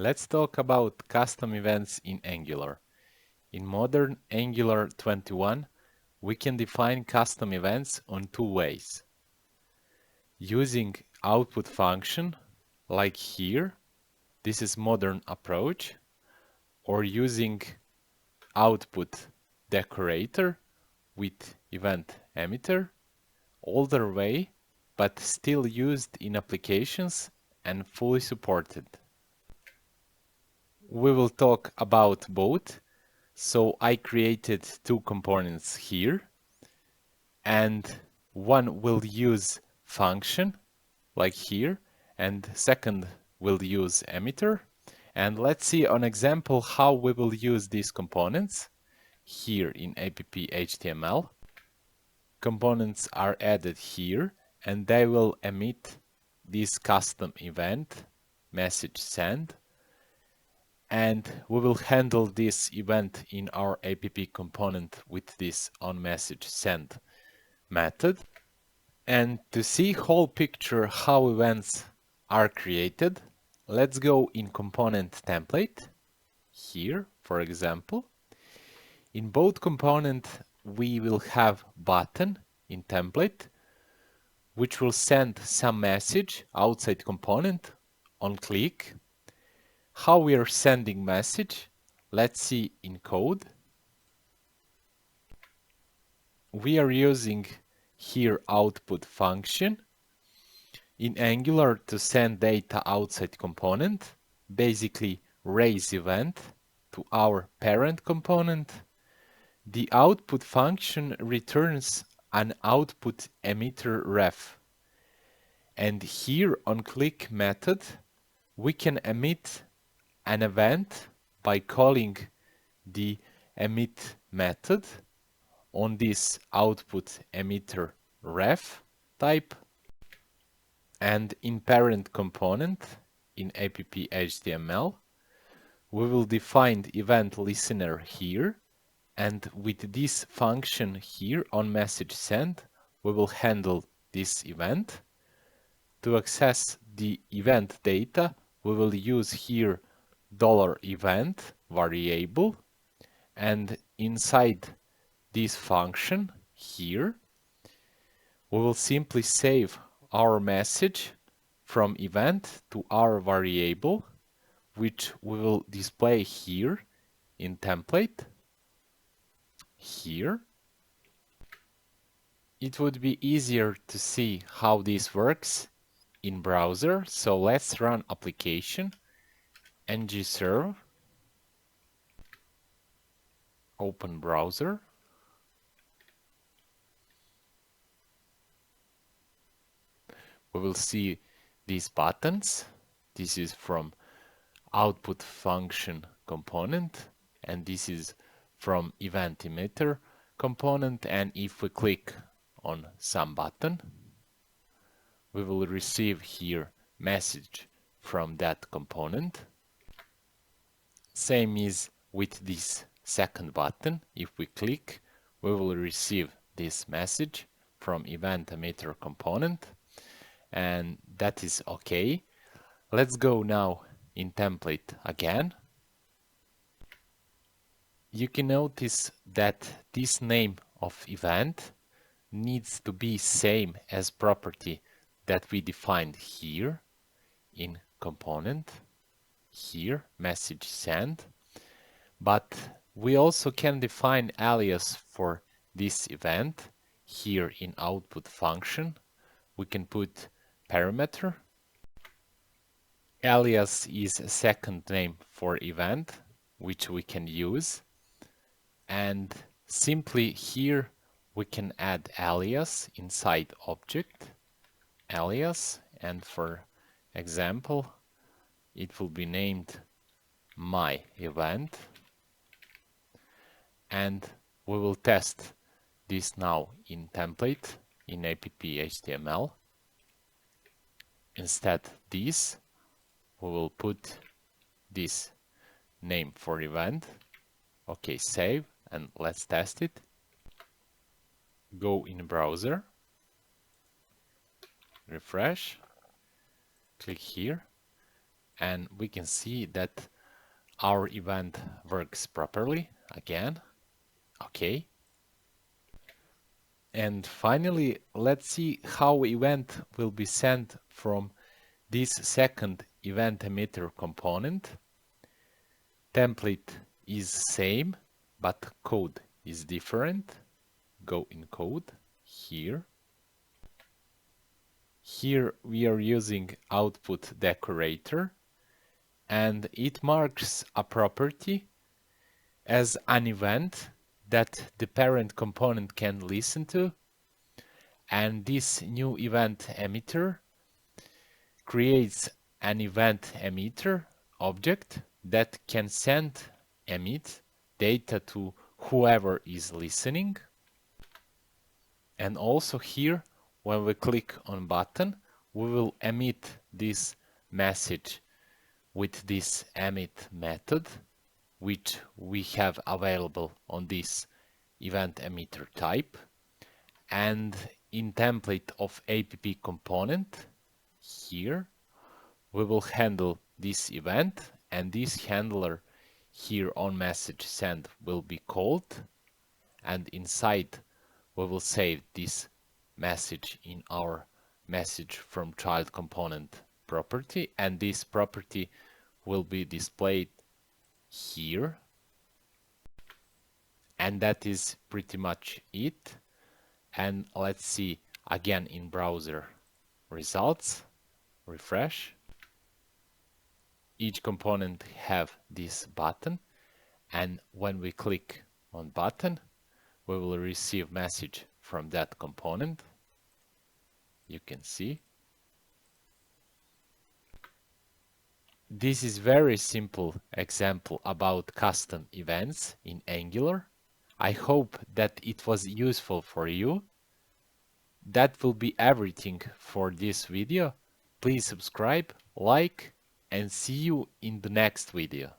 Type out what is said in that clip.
Let's talk about custom events in Angular. In modern Angular 21, we can define custom events on two ways. Using output function, like here, this is modern approach, or using output decorator with event emitter, older way, but still used in applications and fully supported. We will talk about both. So I created two components here, and one will use function, like here, and second will use emitter. And let's see an example how we will use these components here in app.html. Components are added here, and they will emit this custom event, message send, and we will handle this event in our app component with this onMessageSend method. And to see whole picture how events are created, let's go in component template here, for example. In both component we will have button in template which will send some message outside component on click. How we are sending message, let's see in code. We are using here output function in Angular to send data outside component, basically raise event to our parent component. The output function returns an output emitter ref. And here on click method, we can emit an event by calling the emit method on this output emitter ref type, and in parent component in app.html we will define event listener here, and with this function here on message send we will handle this event. To access the event data we will use here $event variable, and inside this function here we will simply save our message from event to our variable, which we will display here in template here. It would be easier to see how this works in browser, so let's run application ngserve, open browser, we will see these buttons. This is from output function component, and this is from event emitter component, and if we click on some button we will receive here message from that component. Same is with this second button. If we click, we will receive this message from event emitter component, and that is okay. Let's go now in template again. You can notice that this name of event needs to be same as property that we defined here in component, here message send, but we also can define alias for this event here in output function. We can put parameter. Alias is a second name for event which we can use, and simply here we can add alias inside object alias, and for example it will be named my event, and we will test this now in template in app.html. Instead this we will put this name for event. Okay, save, and let's test it. Go in browser, refresh, click here, and we can see that our event works properly again. Okay. And finally, let's see how event will be sent from this second event emitter component. Template is same, but code is different. Go in code here. Here we are using output decorator, and it marks a property as an event that the parent component can listen to. And this new event emitter creates an event emitter object that can send, emit data to whoever is listening. And also here, when we click on button, we will emit this message with this emit method, which we have available on this event emitter type. And in template of app component, here, we will handle this event, and this handler here on message send will be called, and inside we will save this message in our message from child component property, and this property will be displayed here. And that is pretty much it. And let's see again in browser results, refresh. Each component have this button, and when we click on button, we will receive message from that component. You can see. This is very simple example about custom events in Angular. I hope that it was useful for you. That will be everything for this video. Please subscribe, like, and see you in the next video.